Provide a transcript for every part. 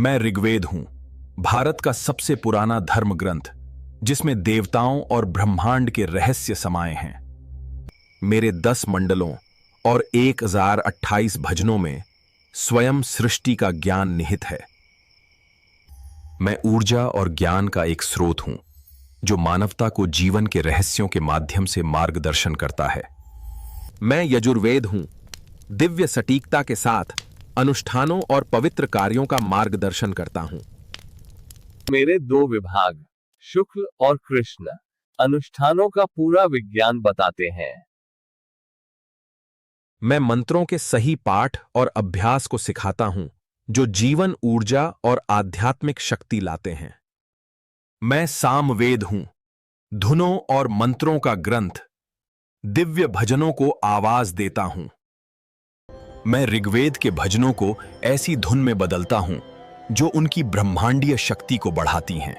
मैं ऋग्वेद हूं, भारत का सबसे पुराना धर्म ग्रंथ, जिसमें देवताओं और ब्रह्मांड के रहस्य समाये हैं। मेरे 10 मंडलों और 1028 भजनों में स्वयं सृष्टि का ज्ञान निहित है। मैं ऊर्जा और ज्ञान का एक स्रोत हूं, जो मानवता को जीवन के रहस्यों के माध्यम से मार्गदर्शन करता है। मैं यजुर्वेद हूं, दिव्य सटीकता के साथ अनुष्ठानों और पवित्र कार्यों का मार्गदर्शन करता हूं। मेरे 2 विभाग, शुक्ल और कृष्ण, अनुष्ठानों का पूरा विज्ञान बताते हैं। मैं मंत्रों के सही पाठ और अभ्यास को सिखाता हूं, जो जीवन, ऊर्जा और आध्यात्मिक शक्ति लाते हैं। मैं सामवेद हूं, धुनों और मंत्रों का ग्रंथ, दिव्य भजनों को आवाज देता हूं। मैं ऋग्वेद के भजनों को ऐसी धुन में बदलता हूं जो उनकी ब्रह्मांडीय शक्ति को बढ़ाती हैं।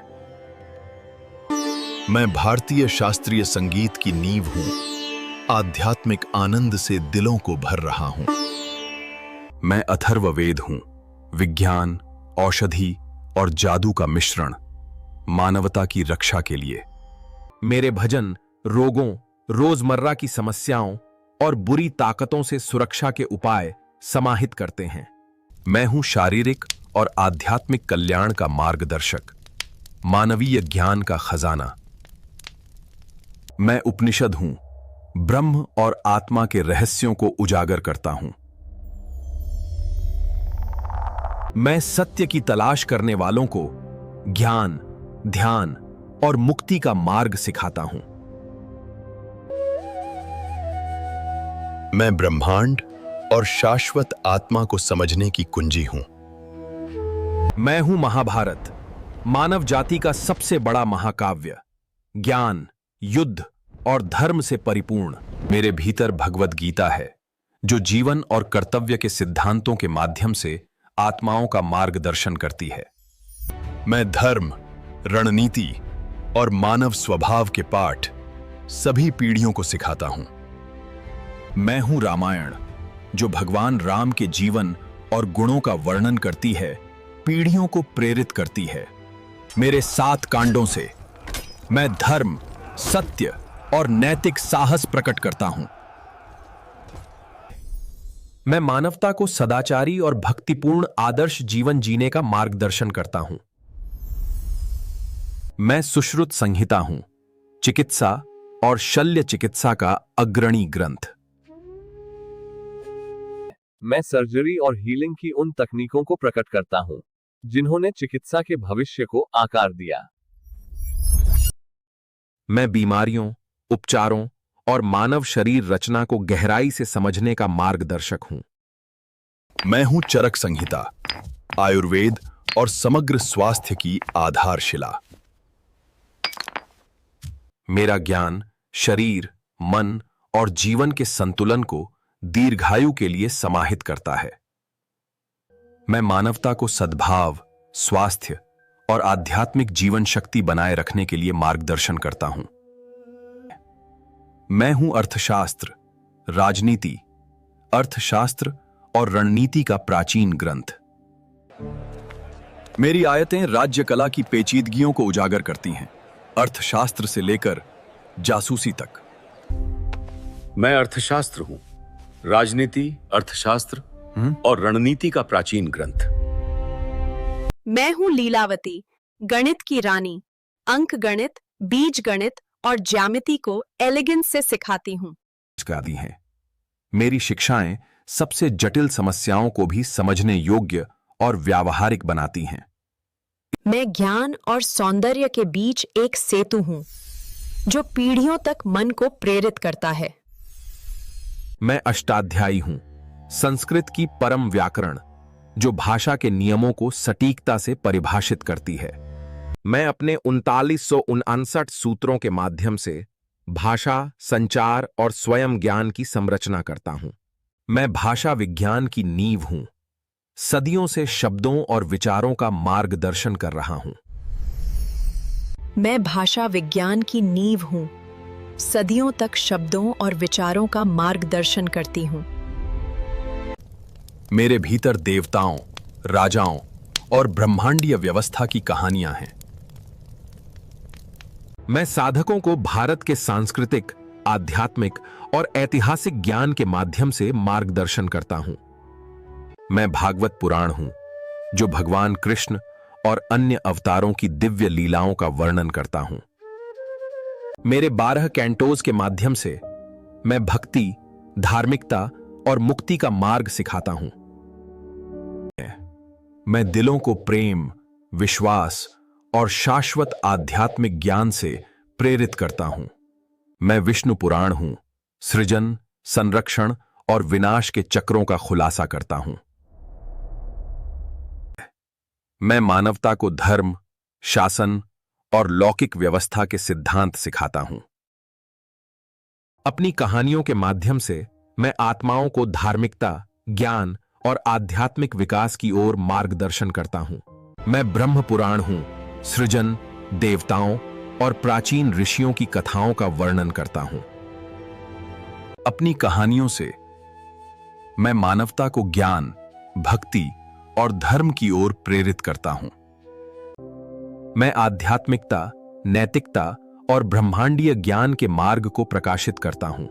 मैं भारतीय शास्त्रीय संगीत की नींव हूं, आध्यात्मिक आनंद से दिलों को भर रहा हूं। मैं अथर्ववेद हूं, विज्ञान, औषधि और जादू का मिश्रण, मानवता की रक्षा के लिए। मेरे भजन रोगों, रोजमर्रा की समस्याओं और बुरी ताकतों से सुरक्षा के उपाय समाहित करते हैं। मैं हूं शारीरिक और आध्यात्मिक कल्याण का मार्गदर्शक, मानवीय ज्ञान का खजाना। मैं उपनिषद हूं, ब्रह्म और आत्मा के रहस्यों को उजागर करता हूं। मैं सत्य की तलाश करने वालों को ज्ञान, ध्यान और मुक्ति का मार्ग सिखाता हूं। मैं ब्रह्मांड और शाश्वत आत्मा को समझने की कुंजी हूं। मैं हूं महाभारत, मानव जाति का सबसे बड़ा महाकाव्य, ज्ञान, युद्ध और धर्म से परिपूर्ण। मेरे भीतर भगवद गीता है, जो जीवन और कर्तव्य के सिद्धांतों के माध्यम से आत्माओं का मार्गदर्शन करती है। मैं धर्म, रणनीति और मानव स्वभाव के पाठ सभी पीढ़ियों को सिखाता हूं। मैं हूं रामायण, जो भगवान राम के जीवन और गुणों का वर्णन करती है, पीढ़ियों को प्रेरित करती है। मेरे 7 कांडों से मैं धर्म, सत्य और नैतिक साहस प्रकट करता हूं। मैं मानवता को सदाचारी और भक्तिपूर्ण आदर्श जीवन जीने का मार्गदर्शन करता हूं। मैं सुश्रुत संहिता हूं, चिकित्सा और शल्य चिकित्सा का अग्रणी ग्रंथ। मैं सर्जरी और हीलिंग की उन तकनीकों को प्रकट करता हूं, जिन्होंने चिकित्सा के भविष्य को आकार दिया। मैं बीमारियों, उपचारों और मानव शरीर रचना को गहराई से समझने का मार्गदर्शक हूं। मैं हूं चरक संहिता, आयुर्वेद और समग्र स्वास्थ्य की आधारशिला। मेरा ज्ञान शरीर, मन और जीवन के संतुलन को दीर्घायु के लिए समाहित करता है। मैं मानवता को सद्भाव, स्वास्थ्य और आध्यात्मिक जीवन शक्ति बनाए रखने के लिए मार्गदर्शन करता हूं। मैं हूं अर्थशास्त्र, राजनीति, अर्थशास्त्र और रणनीति का प्राचीन ग्रंथ। मेरी आयतें राज्य कला की पेचीदगियों को उजागर करती हैं, अर्थशास्त्र से लेकर जासूसी तक। मैं अर्थशास्त्र हूं, राजनीति, अर्थशास्त्र और रणनीति का प्राचीन ग्रंथ। मैं हूं लीलावती, गणित की रानी, अंक गणित, बीज गणित और ज्यामिति को एलिगेंस से सिखाती हूं। दी हैं। मेरी शिक्षाएं सबसे जटिल समस्याओं को भी समझने योग्य और व्यावहारिक बनाती हैं। मैं ज्ञान और सौंदर्य के बीच एक सेतु हूं, जो पीढ़ियों तक मन को प्रेरित करता है। मैं अष्टाध्यायी हूं, संस्कृत की परम व्याकरण, जो भाषा के नियमों को सटीकता से परिभाषित करती है। मैं अपने 3959 सूत्रों के माध्यम से भाषा, संचार और स्वयं ज्ञान की संरचना करता हूं। मैं भाषा विज्ञान की नींव हूं, सदियों से शब्दों और विचारों का मार्गदर्शन कर रहा हूं। मैं भाषा विज्ञान की नींव हूं, सदियों तक शब्दों और विचारों का मार्गदर्शन करती हूं। मेरे भीतर देवताओं, राजाओं और ब्रह्मांडीय व्यवस्था की कहानियां हैं। मैं साधकों को भारत के सांस्कृतिक, आध्यात्मिक और ऐतिहासिक ज्ञान के माध्यम से मार्गदर्शन करता हूं। मैं भागवत पुराण हूं, जो भगवान कृष्ण और अन्य अवतारों की दिव्य लीलाओं का वर्णन करता हूं। मेरे 12 कैंटोज के माध्यम से मैं भक्ति, धार्मिकता और मुक्ति का मार्ग सिखाता हूं। मैं दिलों को प्रेम, विश्वास और शाश्वत आध्यात्मिक ज्ञान से प्रेरित करता हूं। मैं विष्णु पुराण हूं, सृजन, संरक्षण और विनाश के चक्रों का खुलासा करता हूं। मैं मानवता को धर्म, शासन और लौकिक व्यवस्था के सिद्धांत सिखाता हूं। अपनी कहानियों के माध्यम से मैं आत्माओं को धार्मिकता, ज्ञान और आध्यात्मिक विकास की ओर मार्गदर्शन करता हूं। मैं ब्रह्म पुराण हूं, सृजन, देवताओं और प्राचीन ऋषियों की कथाओं का वर्णन करता हूं। अपनी कहानियों से मैं मानवता को ज्ञान, भक्ति और धर्म की ओर प्रेरित करता हूं। मैं आध्यात्मिकता, नैतिकता और ब्रह्मांडीय ज्ञान के मार्ग को प्रकाशित करता हूं।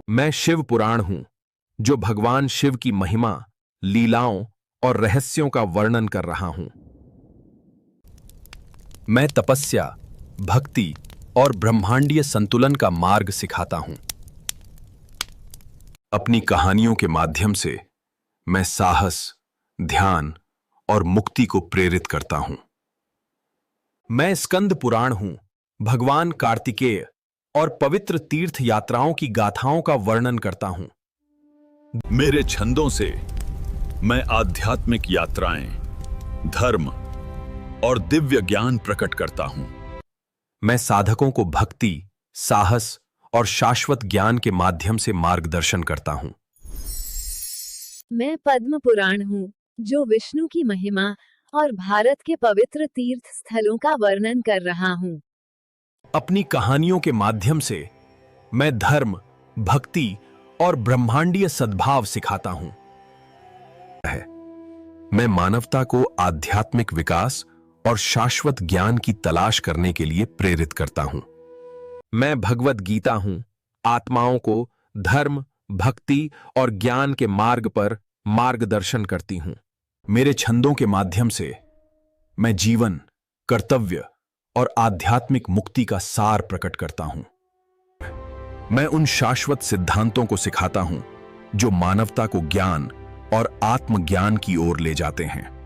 मैं शिव पुराण हूं, जो भगवान शिव की महिमा, लीलाओं और रहस्यों का वर्णन कर रहा हूं। मैं तपस्या, भक्ति और ब्रह्मांडीय संतुलन का मार्ग सिखाता हूं। अपनी कहानियों के माध्यम से मैं साहस, ध्यान और मुक्ति को प्रेरित करता हूं। मैं स्कंद पुराण हूं, भगवान कार्तिकेय और पवित्र तीर्थ यात्राओं की गाथाओं का वर्णन करता हूं। मेरे छंदों से मैं आध्यात्मिक यात्राएं, धर्म और दिव्य ज्ञान प्रकट करता हूं। मैं साधकों को भक्ति, साहस और शाश्वत ज्ञान के माध्यम से मार्गदर्शन करता हूं। मैं पद्म पुराण हूँ, जो विष्णु की महिमा और भारत के पवित्र तीर्थ स्थलों का वर्णन कर रहा हूँ। अपनी कहानियों के माध्यम से मैं धर्म, भक्ति और ब्रह्मांडीय सद्भाव सिखाता हूं। मैं मानवता को आध्यात्मिक विकास और शाश्वत ज्ञान की तलाश करने के लिए प्रेरित करता हूं। मैं भगवत गीता हूं, आत्माओं को धर्म, भक्ति और ज्ञान के मार्ग पर मार्गदर्शन करती हूं। मेरे छंदों के माध्यम से मैं जीवन, कर्तव्य और आध्यात्मिक मुक्ति का सार प्रकट करता हूं। मैं उन शाश्वत सिद्धांतों को सिखाता हूं जो मानवता को ज्ञान और आत्मज्ञान की ओर ले जाते हैं।